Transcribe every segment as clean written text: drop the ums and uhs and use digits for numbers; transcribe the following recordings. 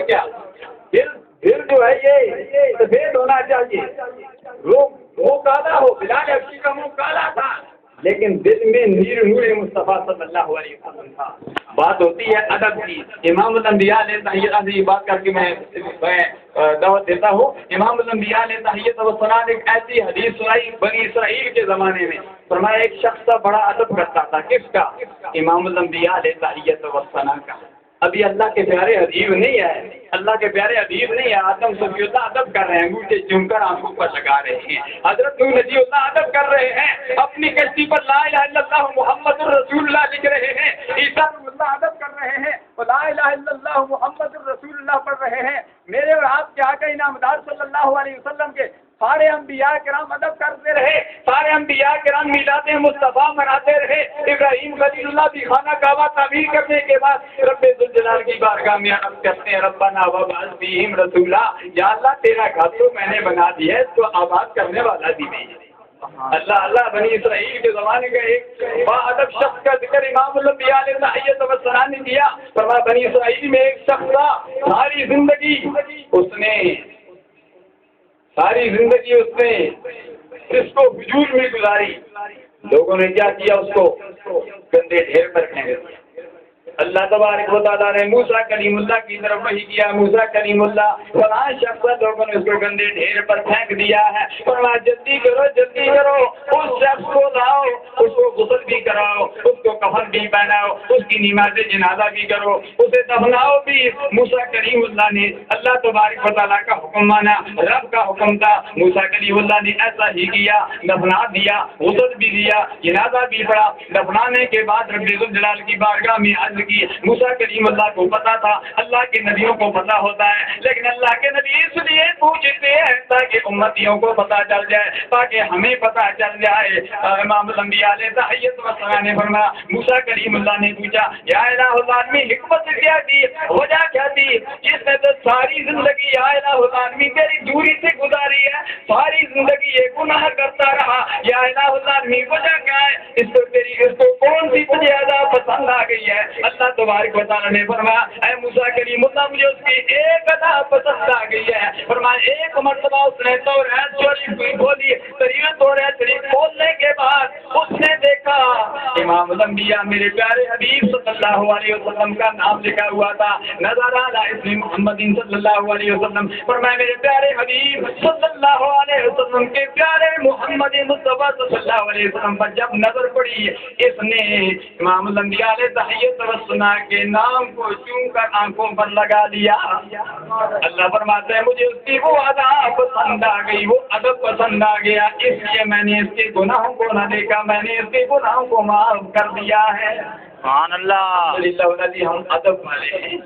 اور کیا پھر جو ہے یہ سفید ہونا چاہیے، وہ کالا ہو، بلال حبشی کا منہ کالا تھا لیکن دل میں نور مصطفیٰ صلی اللہ علیہ وسلم تھا۔ بات ہوتی ہے ادب کی، امام الانبیاء علیہ تحیت یہ بات کر کے میں دعوت دیتا ہوں۔ امام الانبیاء علیہ تحیت و ثناء ایک ایسی حدیث سنائی بنی اسرائیل کے زمانے میں، فرمایا ایک شخص کا بڑا ادب کرتا تھا، کس کا؟ امام الانبیاء علیہ تحیت و ثناء کا۔ ابھی اللہ کے پیارے حبیب نہیں ہے، اللہ کے پیارے حبیب نہیں ہے، آدم صفی اللہ ادب کر رہے ہیں، انگوٹھے چوم کر آنکھوں پر لگا رہے ہیں، حضرت نوح نبی اللہ ادب کر رہے ہیں، اپنی کشتی پر لا الہ الا اللہ محمد الرسول اللہ لکھ رہے ہیں، عیسیٰ اللہ ادب کر رہے ہیں، لا الہ الا اللہ محمد الرسول اللہ پڑھ رہے ہیں۔ میرے اور آپ کے آقا انعامدار صلی اللہ علیہ وسلم کے سارے انبیاء کرام ادب کرتے رہے، سارے انبیاء کرام میلاد مصطفیٰ مناتے رہے۔ ابراہیم خلیل اللہ بھی خانہ کعبہ تعمیر کرنے کے بعد رب ذوالجلال کی بارگاہ میں عرض کرتے ہیں ربنا وابعث فیہم رسولا، یا اللہ تیرا گھر تو میں نے بنا دیا ہے تو آباد کرنے والا بھی نہیں۔ اللہ بنی اسرائیل کے زمانے کا ایک با ادب شخص کا ذکر امام الانبیاء علیہ تحیت و ثناء نے کیا، فرمایا بنی اسرائیل میں ایک شخص تھا، ساری زندگی اس نے اس کو فجور میں گزاری، لوگوں نے کیا کیا، اس کو گندے ڈھیر پر پھینک دیا۔ اللہ تبارک و تعالیٰ نے موسیٰ کلیم اللہ کی طرف وحی کیا، موسیٰ کلیم اللہ فلاں شخص، لوگوں نے اس کو گندے ڈھیر پر پھینک دیا ہے، فرمایا جلدی کرو جلدی کرو، اس شخص کو لاؤ، اس کو غسل بھی کراؤ، اس کو کفن بھی پہناؤ، اس کی نماز جنازہ بھی کرو، اسے دفناؤ بھی۔ موسیٰ کلیم اللہ نے اللہ تبارک و تعالیٰ کا حکم مانا، رب کا حکم تھا، موسیٰ کلیم اللہ نے ایسا ہی کیا، دفنا دیا، غسل بھی دیا، جنازہ بھی پڑھا۔ دفنانے کے بعد رب ذوالجلال کی بارگاہ میں عرض کی، موسیٰ کلیم اللہ کو پتا تھا، اللہ کے نبیوں کو پتا ہوتا ہے، لیکن اللہ کے نبی اس لیے پوچھتے ہیں تاکہ امتیوں کو پتا چل جائے، تاکہ ہمیں پتا چل جائے۔ امام الانبیاء علیہ تحیت و ثناء نے فرمایا، موسیٰ کلیم اللہ نے پوچھا یا الہ العالمین حکمت کیا تھی، وجہ کیا تھی؟ جس نے تو ساری زندگی یا الہ العالمین تیری دوری سے گزاری ہے، ساری زندگی یہ گناہ کرتا رہا، یا الہ العالمین وجہ کیا ہے؟ اس کو کون سی وجہ زیادہ پسند آ گئی ہے؟ اللہ تبارک و تعالیٰ نے فرمایا اے موسیٰ کلیم اللہ مجھے اس کی ایک ادا پسند آ گئی ہے، فرمایا ایک مرتبہ اس نے توریت شریف کھولی، توریت شریف کھولنے کے بعد اس نے دیکھا امام الانبیاء میرے پیارے حبیب صلی اللہ علیہ وسلم کا نام لکھا ہوا تھا، نظر علی اسم محمد صلی اللہ علیہ وسلم، فرمایا میرے پیارے حبیب صلی اللہ علیہ وسلم کے پیارے محمد مصطفیٰ صلی اللہ علیہ وسلم پر جب نظر پڑی، اس نے امام الانبیاء علیہ تحیت و ثناء کے نام کو چوم کر آنکھوں پر لگا لیا۔ اللہ فرماتا ہے مجھے اس کی وہ ادا پسند آ گئی، وہ ادب پسند آ گیا، اس لیے میں نے اس کے گناہوں کو نہ دیکھا، میں نے اس کے گناہوں کو معاف کر دیا ہے۔ سبحان اللہ، الحمدللہ ہم ادب والے ہیں،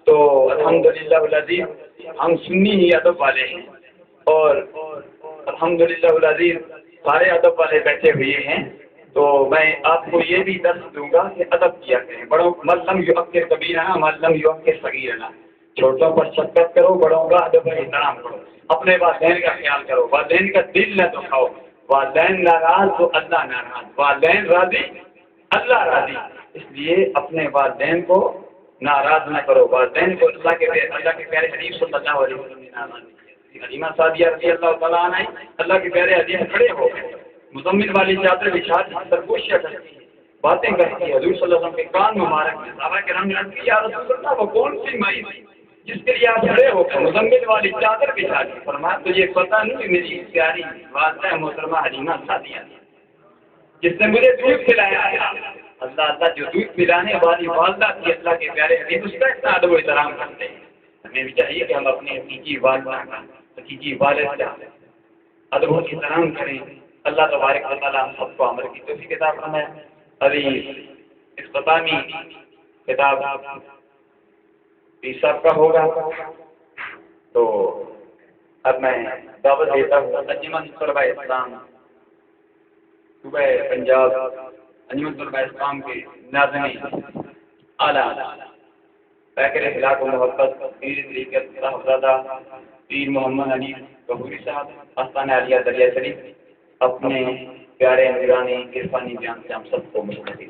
تو الحمدللہ العزیز ہم سنی ہی ادب والے ہیں، اور الحمدللہ العزیز سارے ادب والے بیٹھے ہوئے ہیں، تو میں آپ کو یہ بھی درس دوں گا کہ ادب کیا کریں، بڑوں من لم یؤخر کبیرنا من لم یؤخر صغیرنا، چھوٹوں پر شفقت کرو، بڑوں کا ادب و احترام کرو، اپنے والدین کا خیال کرو، والدین کا دل نہ دکھاؤ، والدین ناراض تو اللہ ناراض، والدین راضی اللہ راضی، اس لیے اپنے والدین کو ناراض نہ کرو، والدین کو اللہ کے پیارے حبیب صلی اللہ علیہ وسلم نے ناراض کیا۔ حلیمہ سعدیہ رضی اللہ تعالیٰ عنہ اللہ کے پیارے حبیب کھڑے ہو گئے، مزمل والی چادر بچھا دی، سرگوشیاں کرتی ہے، باتیں کرتی ہے، حضور صلی اللہ علیہ وسلم کے کان مبارک میں صحابہ کرام نے عرض کی یا رسول اللہ وہ کون سی مائی تھی جس کے لیے آپ کھڑے ہو گئے، مزمل والی چادر بچھا دی، فرمایا تجھے پتہ نہیں میری پیاری والدہ محترمہ حلیمہ سعدیہ جس نے مجھے دودھ پلایا ہے، اللہ جو دودھ پلانے والی والدہ تھی اللہ کے پیارے حبیب اس کا اتنا ادب و احترام کرتے ہیں، ہمیں بھی چاہیے کہ ہم اپنے حقیقی والدہ کا حقیقی والد کا ادب و احترام کریں۔ اللہ تبارک و تعالیٰ ہم سب کو عمل کی توفیق عطا فرمائے۔ ابھی اختتامی کتاب پیر صاحب کا ہوگا، تو اب میں دعوت دیتا ہوں انجمن طلباء اسلام صوبہ پنجاب، انجمن طلباء اسلام کے ناظمین اعلیٰ پیکر اخلاق و محبت پیر طریقت صاحبزادہ پیر محمد علی غفوری صاحب آستانہ عالیہ دریا شریف اپنے پیارے نگرانی عرفانی بیان سے ہم سب کو مشکل